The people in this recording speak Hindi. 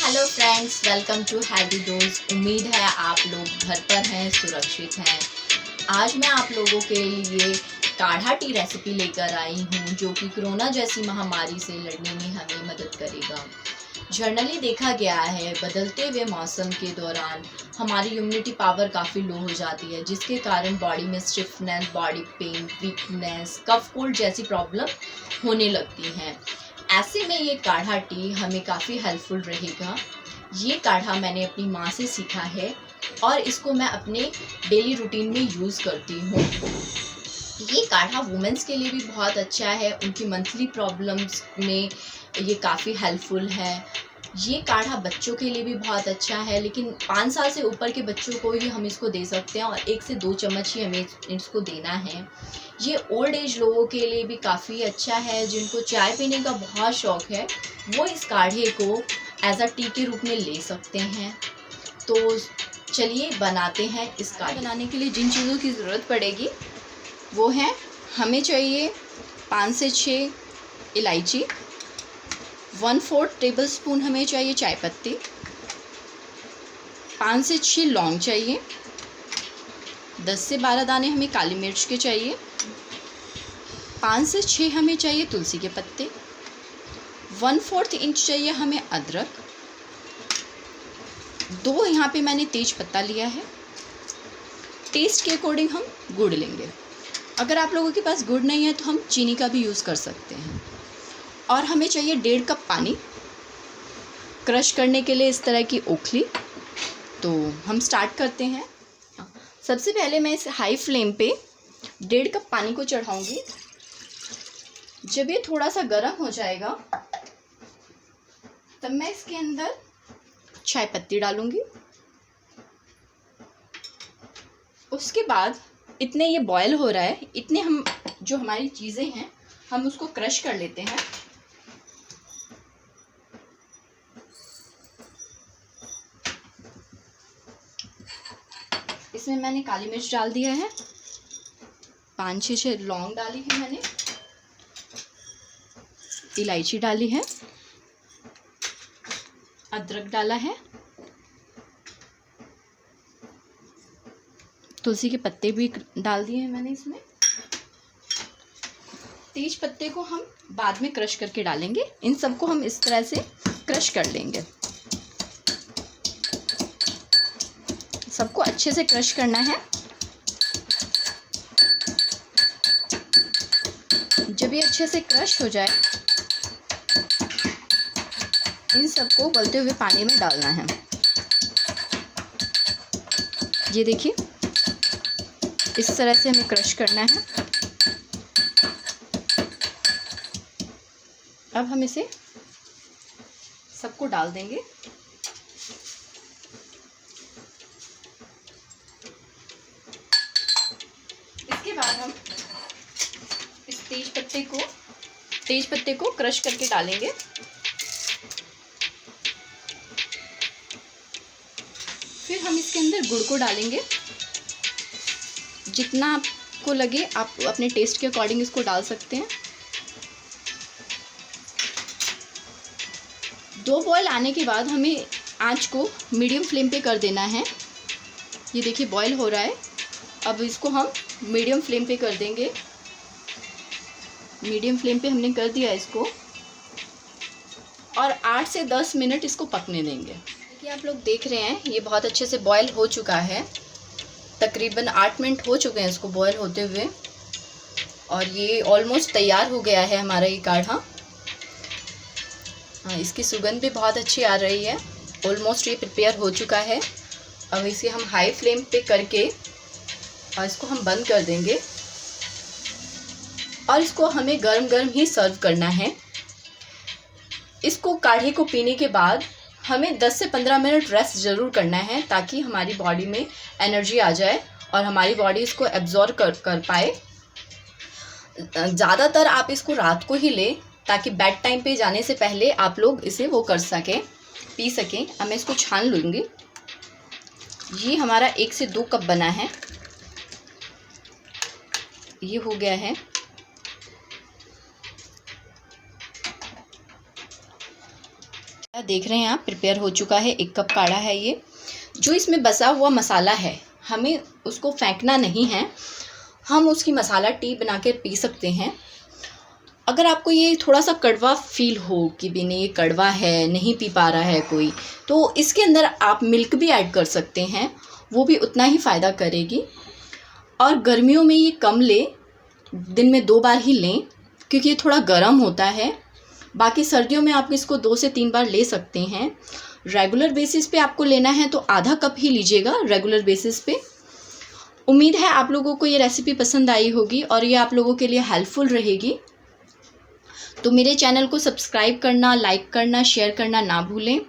Hello friends, welcome to heavy dose. उम्मीद है आप लोग घर पर हैं, सुरक्षित हैं। आज मैं आप लोगों के लिए काढ़ा टी रेसिपी लेकर आई हूँ जो कि कोरोना जैसी महामारी से लड़ने में हमें मदद करेगा। जनरली देखा गया है बदलते हुए मौसम के दौरान हमारी इम्यूनिटी पावर काफ़ी लो हो जाती है, जिसके कारण बॉडी में stiffness, body pain, weakness, cough cold जैसी प्रॉब्लम होने लगती हैं। ऐसे में ये काढ़ा टी हमें काफ़ी हेल्पफुल रहेगा। ये काढ़ा मैंने अपनी माँ से सीखा है और इसको मैं अपने डेली रूटीन में यूज़ करती हूँ। ये काढ़ा वुमेंस के लिए भी बहुत अच्छा है, उनकी मंथली प्रॉब्लम्स में ये काफ़ी हेल्पफुल है। ये काढ़ा बच्चों के लिए भी बहुत अच्छा है, लेकिन 5 साल से ऊपर के बच्चों को ही हम इसको दे सकते हैं और 1 से 2 चम्मच ही हमें इसको देना है। ये ओल्ड एज लोगों के लिए भी काफ़ी अच्छा है, जिनको चाय पीने का बहुत शौक़ है वो इस काढ़े को एज अ टी के रूप में ले सकते हैं। तो चलिए बनाते हैं। इस काढ़े बनाने के लिए जिन चीज़ों की ज़रूरत पड़ेगी वो है, हमें चाहिए 5 से 6 इलायची, 1/4 टेबलस्पून हमें चाहिए चाय पत्ती, 5 से 6 लौंग चाहिए, 10 से 12 दाने हमें काली मिर्च के चाहिए, 5 से 6 हमें चाहिए तुलसी के पत्ते, 1/4 इंच चाहिए हमें अदरक, 2 यहाँ पे मैंने तेज पत्ता लिया है। टेस्ट के अकॉर्डिंग हम गुड़ लेंगे। अगर आप लोगों के पास गुड़ नहीं है तो हम चीनी का भी यूज़ कर सकते हैं। और हमें चाहिए 1.5 कप पानी क्रश करने के लिए, इस तरह की ओखली। तो हम स्टार्ट करते हैं। सबसे पहले मैं इस हाई फ्लेम पे 1.5 कप पानी को चढ़ाऊंगी। जब ये थोड़ा सा गर्म हो जाएगा तब मैं इसके अंदर चाय पत्ती डालूंगी। उसके बाद इतने ये बॉयल हो रहा है, इतने हम जो हमारी चीज़ें हैं हम उसको क्रश कर लेते हैं। इसमें मैंने काली मिर्च डाल दिया है, 5-6 लौंग डाली है मैंने, इलायची डाली है, अदरक डाला है, तुलसी के पत्ते भी डाल दिए हैं मैंने इसमें। तेज पत्ते को हम बाद में क्रश करके डालेंगे। इन सबको हम इस तरह से क्रश कर लेंगे। सबको अच्छे से क्रश करना है। जब ये अच्छे से क्रश हो जाए इन सबको उबलते हुए पानी में डालना है। ये देखिए, इस तरह से हमें क्रश करना है। अब हम इसे सबको डाल देंगे। इसके बाद हम इस तेज पत्ते को क्रश करके डालेंगे। फिर हम इसके अंदर गुड़ को डालेंगे। जितना आपको लगे आप अपने टेस्ट के अकॉर्डिंग इसको डाल सकते हैं। 2 बॉयल आने के बाद हमें आंच को मीडियम फ्लेम पे कर देना है। ये देखिए बॉयल हो रहा है। अब इसको हम मीडियम फ्लेम पे कर देंगे। मीडियम फ्लेम पे हमने कर दिया इसको और 8 से 10 मिनट इसको पकने देंगे। देखिए आप लोग देख रहे हैं ये बहुत अच्छे से बॉयल हो चुका है। तकरीबन 8 मिनट हो चुके हैं इसको बॉयल होते हुए और ये ऑलमोस्ट तैयार हो गया है हमारा ये काढ़ा। हाँ, इसकी सुगंध भी बहुत अच्छी आ रही है। ऑलमोस्ट ये प्रिपेयर हो चुका है। अब इसे हम हाई फ्लेम पे करके और इसको हम बंद कर देंगे और इसको हमें गरम गरम ही सर्व करना है। इसको काढ़े को पीने के बाद हमें 10 से 15 मिनट रेस्ट ज़रूर करना है ताकि हमारी बॉडी में एनर्जी आ जाए और हमारी बॉडी इसको एब्जॉर्ब कर पाए। ज़्यादातर आप इसको रात को ही लें ताकि बेड टाइम पे जाने से पहले आप लोग इसे वो कर सकें, पी सकें। अब मैं इसको छान लूँगी। ये हमारा 1 से 2 कप बना है। ये हो गया है। देख रहे हैं आप, प्रिपेयर हो चुका है। 1 कप काढ़ा है ये। जो इसमें बसा हुआ मसाला है, हमें उसको फेंकना नहीं है, हम उसकी मसाला टी बना के पी सकते हैं। अगर आपको ये थोड़ा सा कड़वा फील हो कि भी नहीं ये कड़वा है, नहीं पी पा रहा है कोई, तो इसके अंदर आप मिल्क भी ऐड कर सकते हैं, वो भी उतना ही फ़ायदा करेगी। और गर्मियों में ये कम लें, दिन में 2 बार ही लें, क्योंकि ये थोड़ा गर्म होता है। बाकी सर्दियों में आप इसको 2 से 3 बार ले सकते हैं। रेगुलर बेसिस पे आपको लेना है तो आधा कप ही लीजिएगा रेगुलर बेसिस पे। उम्मीद है आप लोगों को ये रेसिपी पसंद आई होगी और ये आप लोगों के लिए हेल्पफुल रहेगी। तो मेरे चैनल को सब्सक्राइब करना, लाइक करना, शेयर करना ना भूलें।